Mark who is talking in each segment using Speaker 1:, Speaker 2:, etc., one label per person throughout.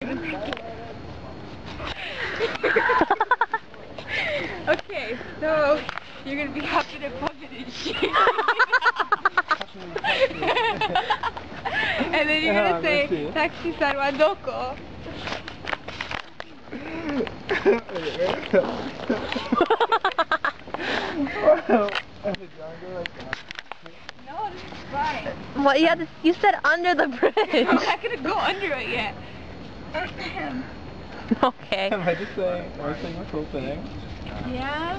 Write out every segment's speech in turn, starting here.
Speaker 1: Okay, so you're gonna be hopping and bumping and shit. And then you're gonna say, Taxi-san wa doko? No, this is fine.
Speaker 2: What? You said under the bridge.
Speaker 1: I'm not gonna go under it yet.
Speaker 2: Okay.
Speaker 3: Am I just saying this whole thing?
Speaker 1: Yeah?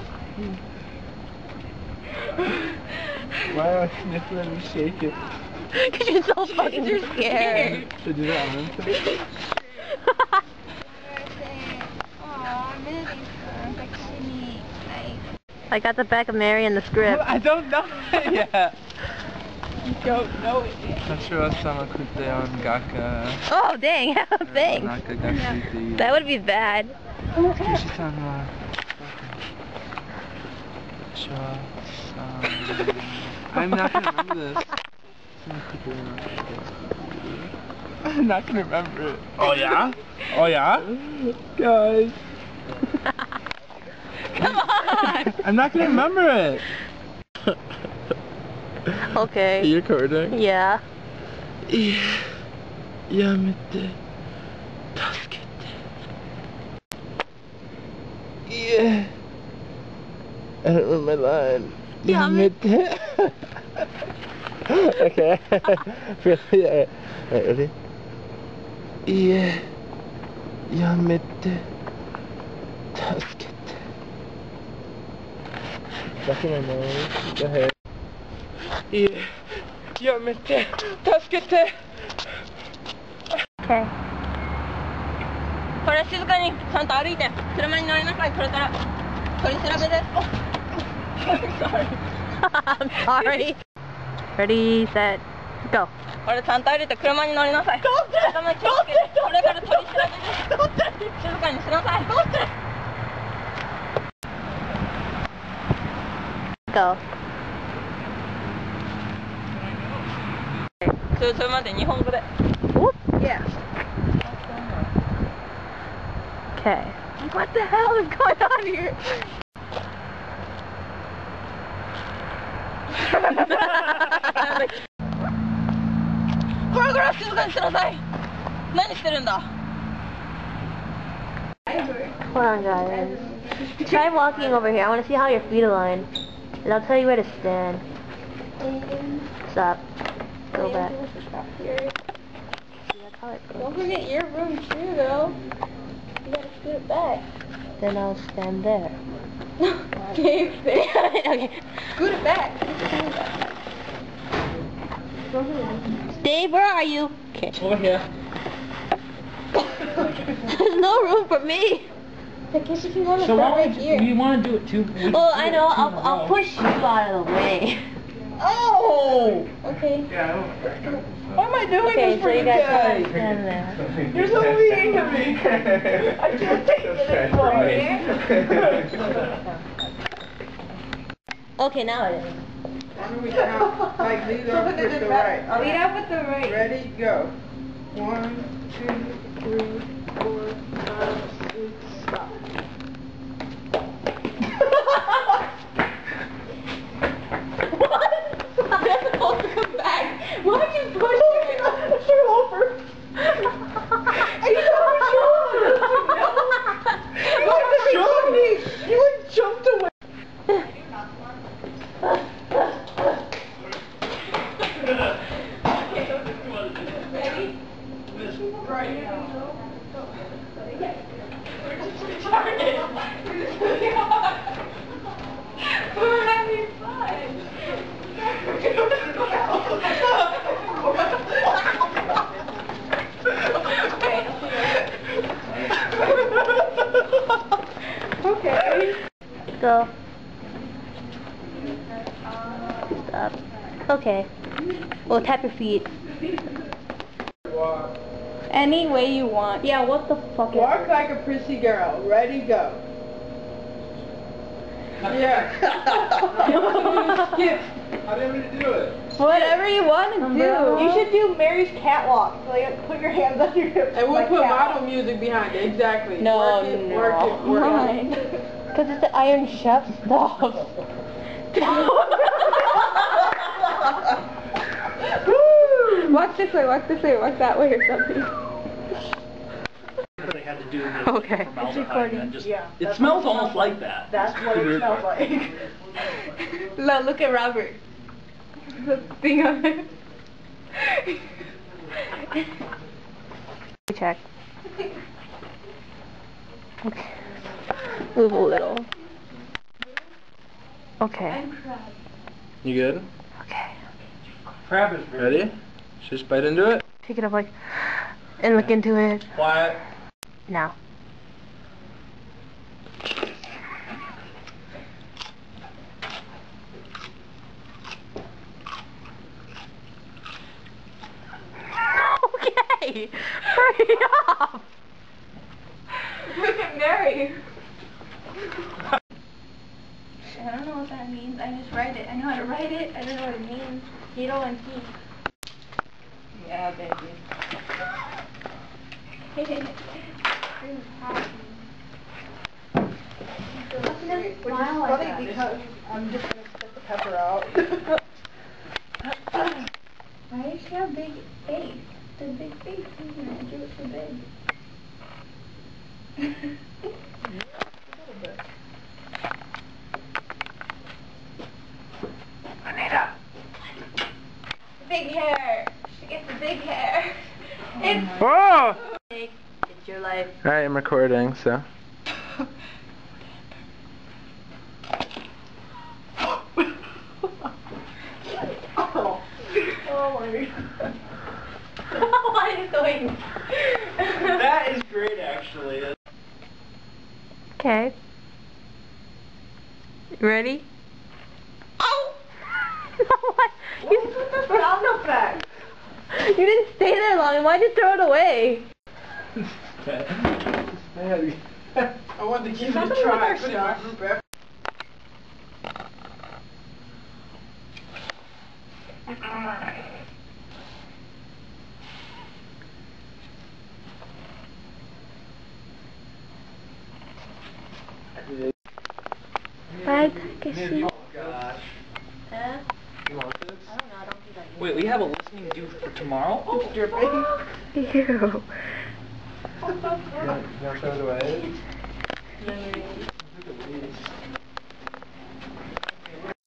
Speaker 3: Why am I sniffling and shaking?
Speaker 2: Because you're so fucking scared.
Speaker 3: To do that on Wednesday?
Speaker 2: I got the back of Mary in the script.
Speaker 3: I don't know it yet.
Speaker 1: You don't know it yet.
Speaker 3: Hashira-sama kute on gaka.
Speaker 2: Oh, dang. Thanks.
Speaker 3: Nakagashite.
Speaker 2: That would be bad.
Speaker 3: Kishi-san wa... Hashira-san... I'm not gonna remember this. I'm not gonna remember it. Oh yeah? Oh yeah? Guys.
Speaker 2: Come on!
Speaker 3: I'm not gonna remember it.
Speaker 2: Okay.
Speaker 3: Are you recording?
Speaker 2: Yeah.
Speaker 3: Yamete. Tasukete. Yeah. I don't remember my line. Yamete. Okay. Really? Right, ready? Yeah. Yamete. Tasukete. Back in my nose. Go ahead. Yeah. Yamete. Tasukete.
Speaker 2: Okay. これ静かにちゃんと歩いて車に乗りなさい。これから取り調べです。I'm sorry. Ready, set, go. これちゃんと歩いて車に乗りなさい。頭気をつけて。これから取り調べです。静かにしなさい。Go. それまで日本語で。
Speaker 1: Yeah.
Speaker 2: Okay.
Speaker 1: What the hell is going on here?
Speaker 2: Hold on, guys. Try walking over here. I want to see how your feet align. And I'll tell you where to stand. Stop. Go back. See, that's how it goes.
Speaker 1: Don't forget your room too, though. You gotta scoot it back.
Speaker 2: Then I'll stand there.
Speaker 1: Okay,
Speaker 2: Okay.
Speaker 1: scoot it back.
Speaker 2: Dave, where are you? Okay.
Speaker 3: Over here.
Speaker 2: There's no room for me.
Speaker 1: I guess if you want to
Speaker 3: So
Speaker 1: start
Speaker 3: why
Speaker 1: right here.
Speaker 3: you want to do it too?
Speaker 2: Oh, I know. I'll push you out of the way.
Speaker 3: Oh!
Speaker 1: Okay.
Speaker 3: Why am I doing
Speaker 2: Okay,
Speaker 3: this
Speaker 2: so
Speaker 3: for
Speaker 2: you
Speaker 3: you
Speaker 2: guys
Speaker 3: guys?
Speaker 2: gotta stand there.
Speaker 3: You're so mean to me. I can't take it anymore.
Speaker 2: Okay, now it is.
Speaker 4: Why don't we count, like, lead off with the right.
Speaker 1: Lead up with the right.
Speaker 4: Ready, go. 1, 2, 3, 4, 5, 6, stop.
Speaker 1: You're supposed to come back. Why did you push me?
Speaker 4: You're over.
Speaker 1: Are you so
Speaker 4: You showed me. You had jumped away.
Speaker 1: Ready? Right now. We're having fun. Okay.
Speaker 2: Go. Stop. Okay. Well, tap your feet.
Speaker 1: Any way you want.
Speaker 2: Yeah, what the fuck
Speaker 4: Walk like a prissy girl. Ready, go. Yeah.
Speaker 3: Skip. I didn't mean to do it.
Speaker 2: Whatever you want to do.
Speaker 1: You should do Mary's catwalk. Like, put your hands on your hips.
Speaker 4: And we'll
Speaker 1: like
Speaker 4: put
Speaker 1: catwalk.
Speaker 4: model music behind it. Exactly.
Speaker 2: No,
Speaker 4: work it,
Speaker 2: no.
Speaker 4: Work it, work it.
Speaker 2: Because it's the Iron Chef stuff.
Speaker 1: Walk this way, walk that way or something.
Speaker 5: They had to do the
Speaker 2: Okay.
Speaker 5: formaldehyde and just,
Speaker 1: Yeah,
Speaker 5: it smells almost like that.
Speaker 1: That's what it smells like.
Speaker 2: Look at Robert. The thing on it. Check. Okay. Move a little. Okay.
Speaker 3: You good?
Speaker 2: Okay.
Speaker 5: Crab is
Speaker 3: Ready? Just bite into it.
Speaker 2: Pick it up like, and look into it.
Speaker 5: quiet.
Speaker 2: Now. Okay. Hurry up.
Speaker 1: Look at Mary.
Speaker 6: I don't know what that means. I just write it. I know how to write it. I don't know what it means. Zero-1-T.
Speaker 1: Yeah, baby. Which is funny because I'm just going to spit the pepper out.
Speaker 6: Why does she have big face? The big face. I drew it so big.
Speaker 3: Anita.
Speaker 6: Big hair. She gets the big hair. It's
Speaker 3: Oh!
Speaker 2: It's your life.
Speaker 3: Alright, I'm recording, so.
Speaker 2: What is going on?
Speaker 5: That is great, actually.
Speaker 2: Okay. Ready? Oh! What?
Speaker 1: Sound effect.
Speaker 2: You didn't stay there long. Why'd you throw it away?
Speaker 4: I wanted to give it a
Speaker 1: Something with
Speaker 4: try.
Speaker 1: our
Speaker 4: Put it in my
Speaker 1: stuff.
Speaker 4: group effort.
Speaker 2: Bye, Takeshi.
Speaker 5: Oh gosh.
Speaker 2: Huh?
Speaker 3: You want this?
Speaker 2: I don't know. I don't think I
Speaker 5: Wait, we have a listening due for tomorrow?
Speaker 1: It's dripping.
Speaker 2: Ew.
Speaker 3: You want to throw it away?
Speaker 2: Memories.
Speaker 3: Look at these.